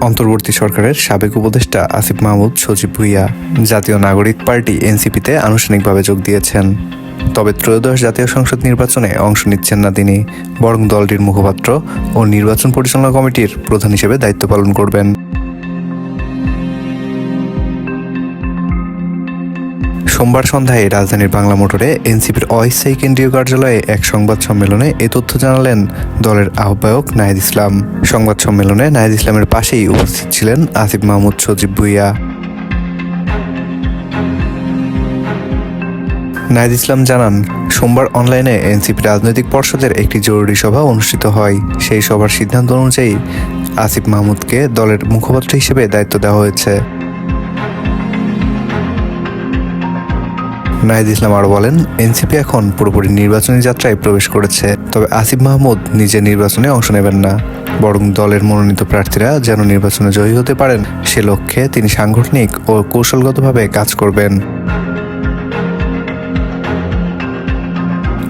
অন্তর্বর্তী সরকারের সাবেক উপদেষ্টা আসিফ মাহমুদ সজীব ভুঁইয়া জাতীয় নাগরিক পার্টি এনসিপিতে আনুষ্ঠানিকভাবে যোগ দিয়েছেন। তবে ত্রয়োদশ জাতীয় সংসদ নির্বাচনে অংশ নিচ্ছেন না তিনি, বরং দলটির মুখপাত্র ও নির্বাচন পরিচালনা কমিটির প্রধান হিসেবে দায়িত্ব পালন করবেন। সোমবার সন্ধ্যায় রাজধানীর বাংলা মোটরে এনসিপির অস্থায়ী কেন্দ্রীয় কার্যালয়ে এক সংবাদ সম্মেলনে এ তথ্য জানালেন দলের আহ্বায়ক নাহিদ ইসলাম। সংবাদ সম্মেলনে নাহিদ ইসলামের পাশেই উপস্থিত ছিলেন আসিফ মাহমুদ সজীব ভুঁইয়া। নাহিদ ইসলাম জানান, সোমবার অনলাইনে এনসিপি রাজনৈতিক পর্ষদের একটি জরুরি সভা অনুষ্ঠিত হয়। সেই সভার সিদ্ধান্ত অনুযায়ী আসিফ মাহমুদকে দলের মুখপাত্র হিসেবে দায়িত্ব দেওয়া হয়েছে। নাহিদ ইসলাম আরও বলেন, এনসিপি এখন পুরোপুরি নির্বাচনী যাত্রায় প্রবেশ করেছে। তবে আসিফ মাহমুদ নিজে নির্বাচনে অংশ নেবেন না, বরং দলের মনোনীত প্রার্থীরা যেন নির্বাচনে জয়ী হতে পারেন সে লক্ষ্যে তিনি সাংগঠনিক ও কৌশলগতভাবে কাজ করবেন।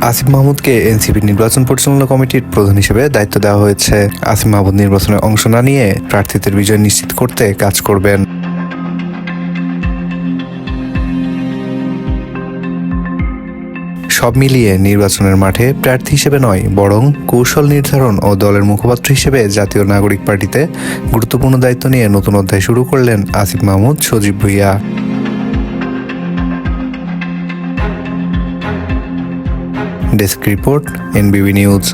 আসিফ মাহমুদকে এনসিপির নির্বাচন পরিচালনা কমিটির প্রধান হিসেবে দায়িত্ব দেওয়া হয়েছে। আসিফ মাহমুদ নির্বাচনে অংশ না নিয়ে প্রার্থীদের বিজয় নিশ্চিত করতে কাজ করবেন। সব মিলিয়ে নির্বাচনের মাঠে প্রার্থী হিসেবে নয়, বরং কৌশল নির্ধারণ ও দলের মুখপাত্র হিসেবে জাতীয় নাগরিক পার্টিতে গুরুত্বপূর্ণ দায়িত্ব নিয়ে নতুন অধ্যায় শুরু করলেন Asif Mahmud Sajib Bhuiyan. Desk report, NBB news.